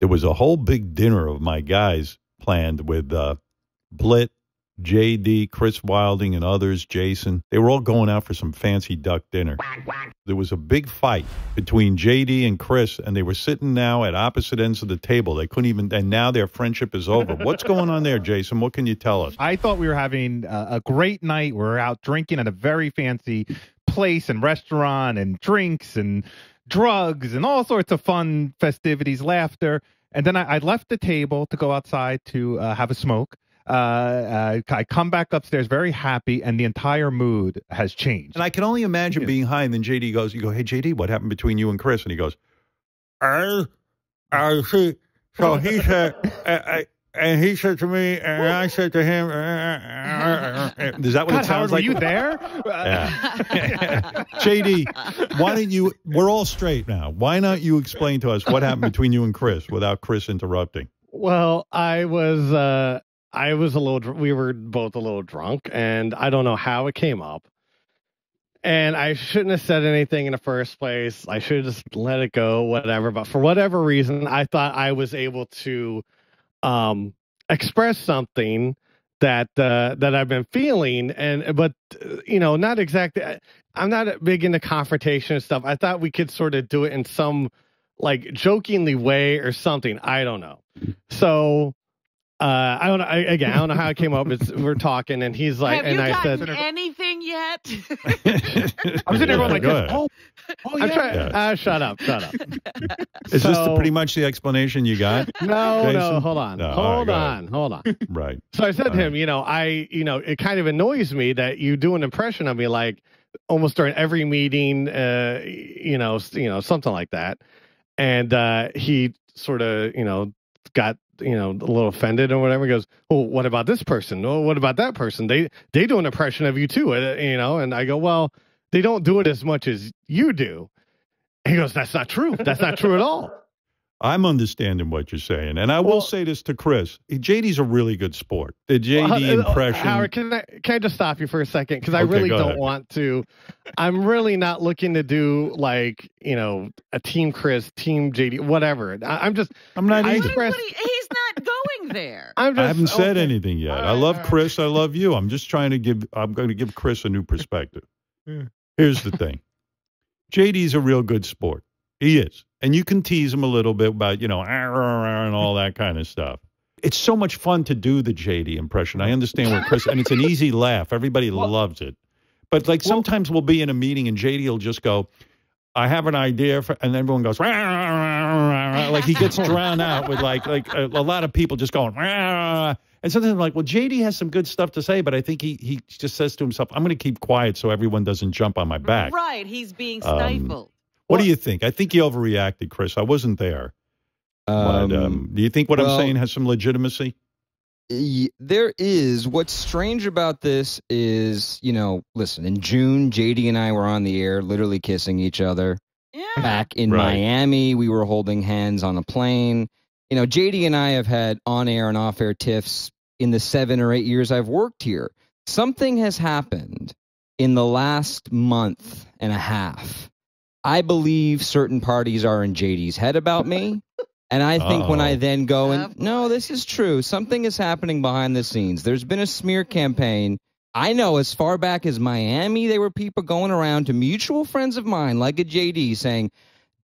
There was a whole big dinner of my guys planned with Blitt, JD, Chris Wilding, and others, Jason. They were all going out for some fancy duck dinner. There was a big fight between JD and Chris, and they were sitting now at opposite ends of the table. They couldn't even, and now their friendship is over. What's going on there, Jason? What can you tell us? I thought we were having a great night. We were out drinking at a very fancy place and restaurant and drinks and drugs and all sorts of fun festivities, laughter. And then I left the table to go outside to have a smoke. I come back upstairs very happy, and the entire mood has changed. And I can only imagine being high, and then JD goes, you go, hey, JD, what happened between you and Chris? And he goes, I see. So he said, and he said to me, and I said to him, is that what it sounds Howard, like? were you there? Yeah. JD, why don't you, we're all straight now. Why not you explain to us what happened between you and Chris without Chris interrupting? Well, I was a little, we were both a little drunk, and I don't know how it came up. And I shouldn't have said anything in the first place. I should have just let it go, whatever. But for whatever reason, I thought I was able to express something that I've been feeling, but not exactly. I'm not big into confrontation and stuff. I thought we could sort of do it in some like jokingly way or something. I don't know. So I don't know. I don't know how it came up. We're talking, and he's like, Have and you I said, anything yet? I'm sitting there going like this. Oh, I'm trying. Shut up. Is this pretty much the explanation you got? No, hold on. No, hold on. Right. So I said to him, it kind of annoys me that you do an impression of me like almost during every meeting, something like that. And he sort of, got a little offended or whatever. He goes, well, what about this person? Oh, what about that person? They do an impression of you too, and I go, well, they don't do it as much as you do. And he goes, that's not true. That's not true at all. I'm understanding what you're saying. And I will say this to Chris. JD's a really good sport. The JD impression. Howard, can I just stop you for a second? Because I really don't want to. I'm really not looking to do like, a team Chris, team JD, whatever. I'm not either. He's not going there. I haven't said anything yet. I love Chris. I love you. I'm just trying to I'm going to give Chris a new perspective. Here's the thing. JD's a real good sport. He is. And you can tease him a little bit about, and all that kind of stuff. It's so much fun to do the JD impression. I understand where Chris, and it's an easy laugh. Everybody loves it. But sometimes we'll be in a meeting and JD will just go, I have an idea, and everyone goes, like he gets drowned out with like a lot of people just going, and sometimes I'm like, well, JD has some good stuff to say, but I think he just says to himself, I'm going to keep quiet so everyone doesn't jump on my back. Right. He's being stifled. What do you think? I think you overreacted, Chris. I wasn't there. But, do you think what I'm saying has some legitimacy? There is. What's strange about this is, listen, in June, JD and I were on the air, literally kissing each other. Yeah. Back in Miami, we were holding hands on a plane. JD and I have had on-air and off-air tiffs in the 7 or 8 years I've worked here. Something has happened in the last month and a half. I believe certain parties are in JD's head about me. And I think when I then go and, no, this is true. Something is happening behind the scenes. There's been a smear campaign. I know as far back as Miami, there were people going around to mutual friends of mine, like a JD, saying,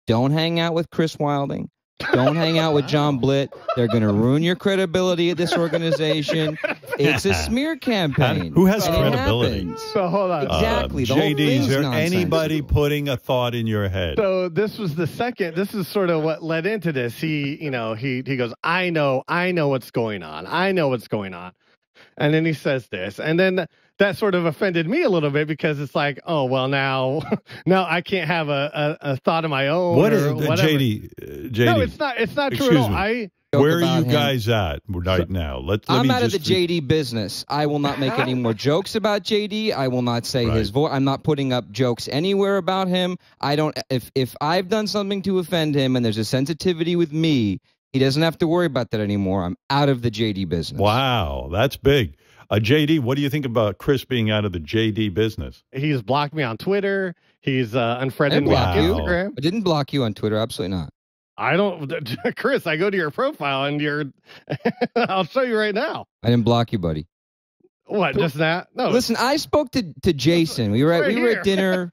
don't hang out with Chris Wilding. Don't hang out with John Blitt. They're going to ruin your credibility at this organization. It's a smear campaign. Who has credibility? So hold on. Exactly. JD, is there anybody putting a thought in your head? So this was the second. This is sort of what led into this. He goes, I know what's going on. I know what's going on. And then he says this. And then that sort of offended me a little bit because it's like, oh, well, now I can't have a thought of my own. What is JD? No, it's not true at all. Where are you guys at right now? I'm out of the JD business. I will not make any more jokes about JD. I will not say his voice. I'm not putting up jokes anywhere about him. I don't. If I've done something to offend him and there's a sensitivity with me, he doesn't have to worry about that anymore. I'm out of the JD business. Wow, that's big. JD, what do you think about Chris being out of the JD business? He's blocked me on Twitter. He's unfriended me on Instagram. I didn't block you on Twitter. Absolutely not. I don't, Chris. I go to your profile and I'll show you right now. I didn't block you, buddy. What? Just that? No. Listen, I spoke to Jason. We were at dinner.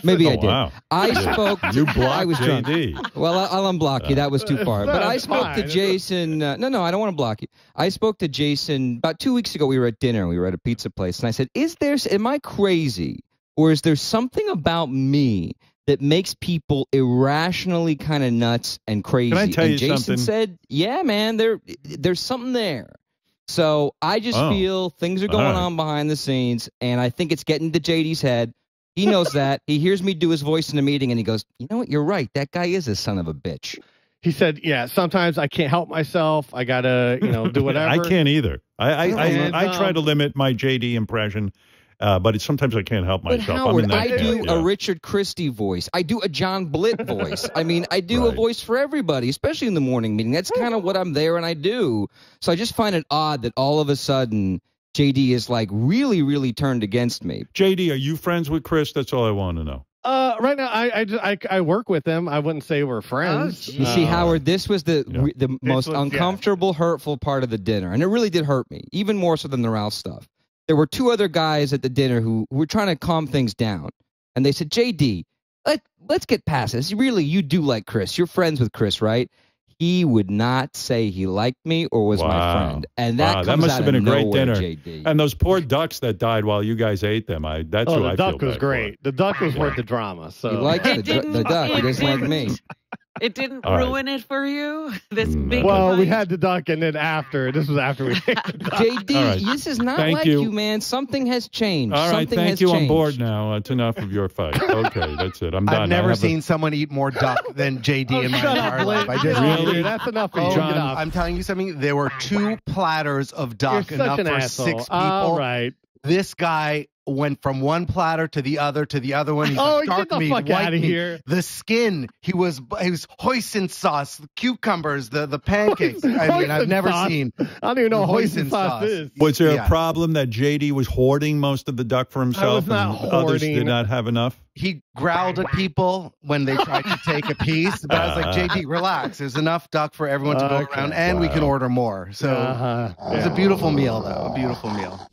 Maybe I did. Wow. I spoke. You blocked I was drunk. JD. Well, I'll unblock you. That was too far. But I spoke to Jason. No, I don't want to block you. I spoke to Jason about 2 weeks ago. We were at dinner. We were at a pizza place, and I said, am I crazy, or is there something about me that makes people irrationally kind of nuts and crazy? Can I tell you Jason something? said, yeah, man, there's something there. So I just feel things are going on behind the scenes, and I think it's getting to JD's head. He knows that. He hears me do his voice in a meeting, and he goes, you know what? You're right. That guy is a son of a bitch. He said, yeah, sometimes I can't help myself. I got to, do whatever. I can't either. I try to limit my JD impression, but sometimes I can't help myself. But Howard, I do a Richard Christie voice. I do a John Blitt voice. I mean, I do a voice for everybody, especially in the morning meeting. That's kind of what I'm there and I do. So I just find it odd that all of a sudden JD is like really, really turned against me. JD, are you friends with Chris? That's all I want to know. Right now, I work with him. I wouldn't say we're friends. You see, Howard, this was the most uncomfortable, hurtful part of the dinner, and it really did hurt me, even more so than the Ralph stuff. There were two other guys at the dinner who were trying to calm things down, and they said, JD, let's get past this. Really, you do like Chris. You're friends with Chris, right? He would not say he liked me or was my friend. And that must have been a great dinner. JD. And those poor ducks that died while you guys ate them. That's who I feel bad for. The duck was great. The duck was worth the drama. So he likes the duck. He doesn't like me. It didn't ruin it for you? This big Well, fight? we had the duck, and then this was after we ate the duck. JD, this is not like you, man. Something has changed. All right, Something thank has you. changed. On board now. It's enough of your fight. Okay, that's it. I'm done. I've never seen someone eat more duck than JD in my entire life. I just Really? That's enough for you. John, I'm I'm telling you something. There were 2 platters of duck, You're such enough an for asshole. 6 people. All right. This guy went from one platter to the other one. He's like, get dark the meat, fuck white outta meat. here. The skin. He was hoisin sauce, the cucumbers, the pancakes. I mean, I've never seen. I don't even know what hoisin hoisin sauce is. Was there Yeah. a problem that JD was hoarding most of the duck for himself not and others hoarding. did not have enough? He growled at people when they tried to take a piece, but I was like, JD, relax. There's enough duck for everyone to go around, and we can order more. So it was a beautiful meal, though. A beautiful meal.